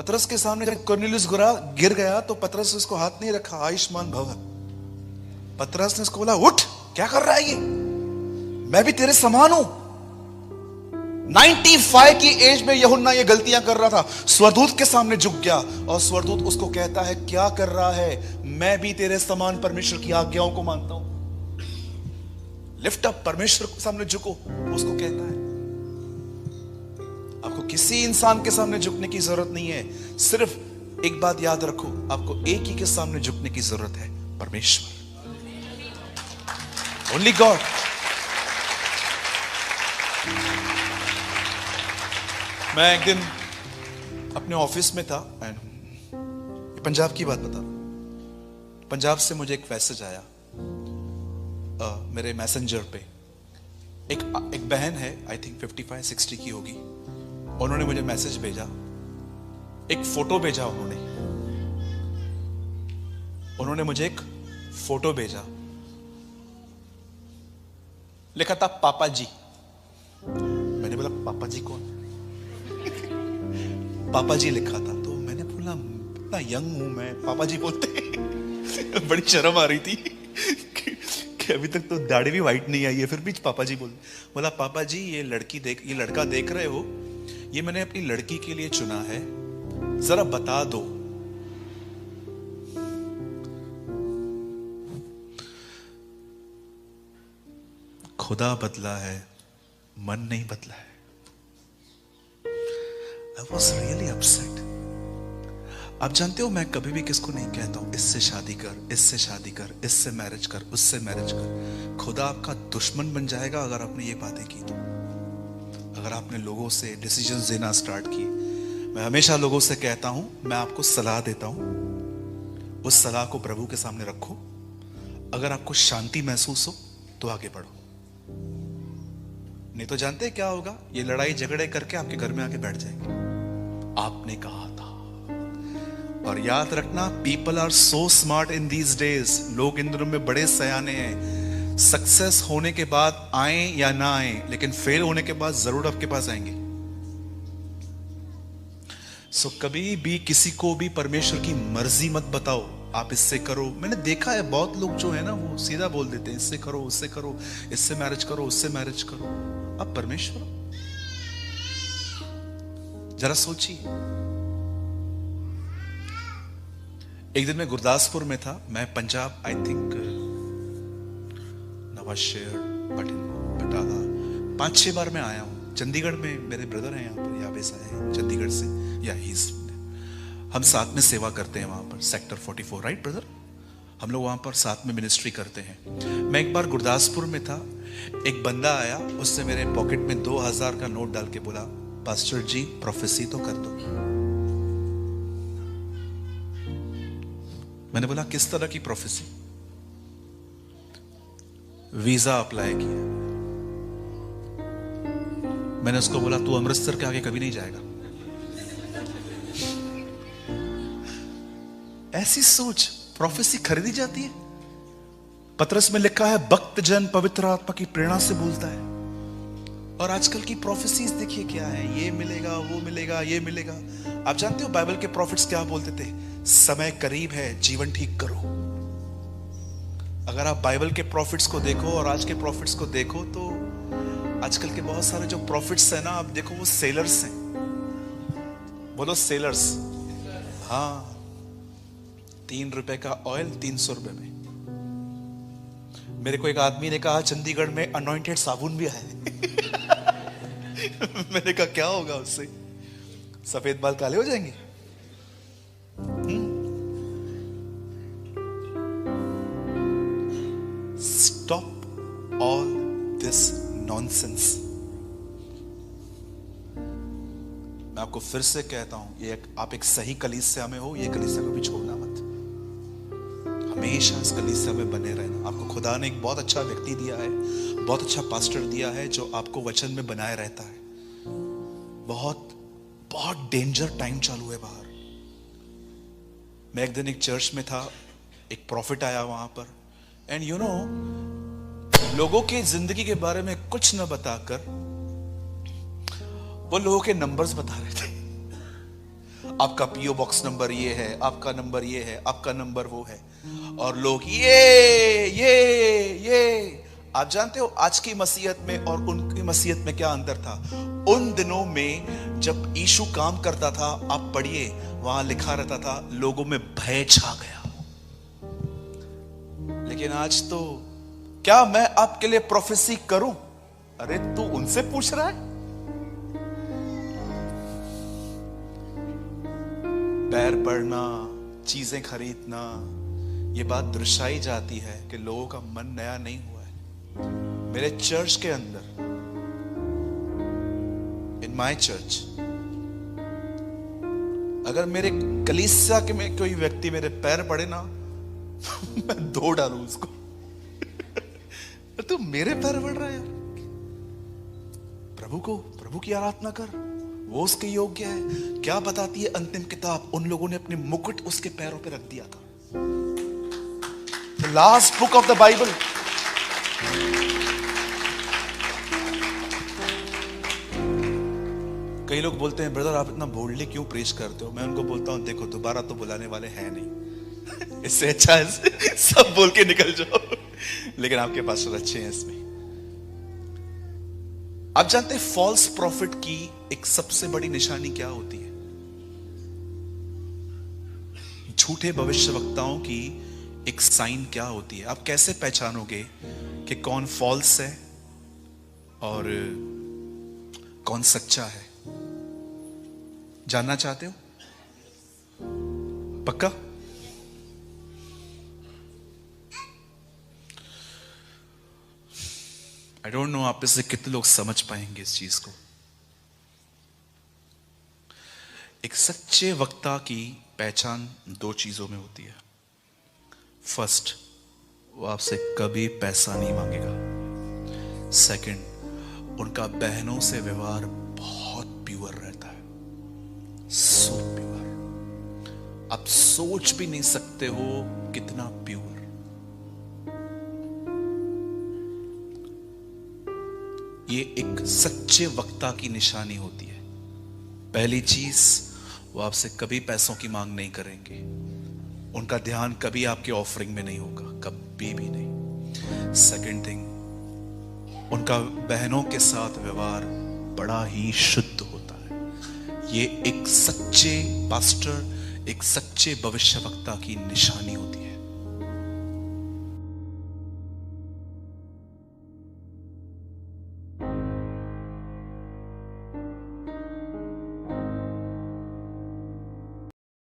पतरस के सामने जब कुरनेलियुस गिर गया तो पतरस ने उसको हाथ नहीं रखा, आयुष्मान भव। पतरस ने उसको बोला, उठ, क्या कर रहा है ये, मैं भी तेरे समान हूं। 95 की एज में यूहन्ना ये गलतियां कर रहा था, स्वर्गदूत के सामने झुक गया और स्वर्गदूत उसको कहता है, क्या कर रहा है, मैं भी तेरे समान परमेश्वर की आज्ञाओं को मानता हूं। लिफ्ट अप, परमेश्वर के सामने झुको, उसको कहता है। आपको किसी इंसान के सामने झुकने की जरूरत नहीं है, सिर्फ एक बात याद रखो, आपको एक ही के सामने झुकने की जरूरत है, परमेश्वर, ओनली गॉड। मैं एक दिन अपने ऑफिस में था, पंजाब की बात बता रहा हूं। पंजाब से मुझे एक मैसेज आया मेरे मैसेंजर पे। एक बहन है, आई थिंक 55-60 की होगी, उन्होंने मुझे मैसेज भेजा, एक फोटो भेजा। उन्होंने मुझे एक फोटो भेजा, लिखा था पापा जी। मैंने बोला पापा जी कौन? पापा जी लिखा था, तो मैंने बोला इतना यंग हूं मैं, पापा जी बोलते बड़ी शर्म आ रही थी कि अभी तक तो दाढ़ी भी वाइट नहीं आई है, फिर भी पापा जी बोला पापा जी ये लड़का देख रहे हो, ये मैंने अपनी लड़की के लिए चुना है, जरा बता दो। खुदा बदला है, मन नहीं बदला है। I was really upset. आप जानते हो, मैं कभी भी किसको नहीं कहता हूं इससे शादी कर, इससे शादी कर, इससे मैरिज कर, उससे मैरिज कर। खुदा आपका दुश्मन बन जाएगा अगर आपने ये बातें की तो। अगर आपने लोगों से डिसीजंस देना स्टार्ट किए, मैं हमेशा लोगों से कहता हूं, मैं आपको सलाह देता हूं, उस सलाह को प्रभु के सामने रखो। अगर आपको शांति महसूस हो तो आगे बढ़ो, नहीं तो जानते हैं क्या होगा, ये लड़ाई झगड़े करके आपके घर में आके बैठ जाएंगे। आपने कहा था। और याद रखना, people are so smart in these days, लोग इन दिनों में बड़े सयाने हैं। सक्सेस होने के बाद आए या ना आए, लेकिन फेल होने के बाद जरूर आपके पास आएंगे। सो कभी भी किसी को भी परमेश्वर की मर्जी मत बताओ, आप इससे करो। मैंने देखा है बहुत लोग जो है ना, वो सीधा बोल देते हैं, इससे करो, उससे करो, इससे मैरिज करो, उससे मैरिज करो। अब परमेश्वर, जरा सोचिए। एक दिन मैं गुरदासपुर में था, मैं पंजाब, आई थिंक नवाशहर, बटाला 5-6 बार मैं आया हूं। चंडीगढ़ में मेरे ब्रदर हैं, यहाँ पर यावेस आए हैं चंडीगढ़ से, या हम साथ में सेवा करते हैं वहां पर, सेक्टर 44, राइट ब्रदर? हम लोग वहां पर साथ में मिनिस्ट्री करते हैं। मैं एक बार गुरदासपुर में था, एक बंदा आया, उससे मेरे पॉकेट में 2000 का नोट डाल के बोला, पास्टर जी प्रोफेसी तो कर दो। मैंने बोला किस तरह की प्रोफेसी? वीजा अप्लाई किया। मैंने उसको बोला तू अमृतसर के आगे कभी नहीं जाएगा। ऐसी सोच, प्रोफेसी खरीदी जाती है। पतरस में लिखा है, भक्त जन पवित्र आत्मा की प्रेरणा से बोलता है। और आजकल की प्रोफेसीज देखिए क्या है, ये मिलेगा, वो मिलेगा, ये मिलेगा। आप जानते हो बाइबल के प्रॉफिट्स क्या बोलते थे? समय करीब है, जीवन ठीक करो। अगर आप बाइबल के प्रॉफिट्स को देखो और आज के प्रॉफिट्स को देखो, तो आजकल के बहुत सारे जो प्रॉफिट्स हैं ना, आप देखो वो सेलर्स हैं। बोलो सेलर्स। हाँ, 3 रुपए का ऑयल 300 रुपए में। मेरे को एक आदमी ने कहा चंडीगढ़ में अनॉइंटेड साबुन भी है। मैंने कहा क्या होगा उससे? सफेद बाल काले हो जाएंगे? Stop all this nonsense. मैं आपको फिर से कहता हूं, ये आप एक सही कलीसिया में हो, ये कलीसिया को भी छोड़ना मत। हमेशा इस कलीसिया में बने रहना। आपको खुदा ने एक बहुत अच्छा व्यक्ति दिया है, बहुत अच्छा पास्टर दिया है, जो आपको वचन में बनाए रहता है। बहुत बहुत डेंजर टाइम चालू है बाहर। मैं एक दिन एक चर्च में था, एक प्रॉफिट आया वहां पर, एंड यू नो, लोगों की जिंदगी के बारे में कुछ न बताकर वो लोगों के नंबर्स बता रहे थे। आपका पीओ बॉक्स नंबर ये है, आपका नंबर ये है, आपका नंबर वो है, और लोग ये आप जानते हो आज की मसीहत में और उनकी मसीहत में क्या अंतर था? उन दिनों में जब यीशु काम करता था, आप पढ़िए, वहां लिखा रहता था लोगों में भय छा गया। लेकिन आज तो क्या मैं आपके लिए प्रोफेसी करूं? अरे तू उनसे पूछ रहा है? पैर पड़ना, चीजें खरीदना, ये बात दर्शाई जाती है कि लोगों का मन नया नहीं हुआ है। मेरे चर्च के अंदर, इन माय चर्च, अगर मेरे कलीसिया के में कोई व्यक्ति मेरे पैर पड़े ना, मैं धो डालूं उसको। तू मेरे पैर पड़ रहा है यार? प्रभु की आराधना कर, वो उसके योग्य है। क्या बताती है अंतिम किताब? उन लोगों ने अपने मुकुट उसके पैरों पे रख दिया था। The last book of the Bible. कई लोग बोलते हैं, ब्रदर आप इतना बोल्डली क्यों प्रेच करते हो? मैं उनको बोलता हूं, देखो दोबारा तो बुलाने वाले हैं नहीं। इससे अच्छा है सब बोल के निकल जाओ। लेकिन आपके पास अच्छे हैं इसमें। आप जानते हैं फॉल्स प्रॉफिट की एक सबसे बड़ी निशानी क्या होती है? झूठे भविष्यवक्ताओं की एक साइन क्या होती है? आप कैसे पहचानोगे कि कौन फॉल्स है और कौन सच्चा है? जानना चाहते हो? पक्का? आई डोंट नो आप में से कितने लोग समझ पाएंगे इस चीज को। एक सच्चे वक्ता की पहचान दो चीजों में होती है। फर्स्ट, वो आपसे कभी पैसा नहीं मांगेगा। सेकंड, उनका बहनों से व्यवहार बहुत प्योर रहता है, सो प्योर, आप सोच भी नहीं सकते हो कितना प्योर। ये एक सच्चे वक्ता की निशानी होती है। पहली चीज, वो आपसे कभी पैसों की मांग नहीं करेंगे। उनका ध्यान कभी आपके ऑफरिंग में नहीं होगा, कभी भी नहीं। सेकंड थिंग, उनका बहनों के साथ व्यवहार बड़ा ही शुद्ध होता है। ये एक सच्चे पास्टर, एक सच्चे भविष्यवक्ता की निशानी होती है।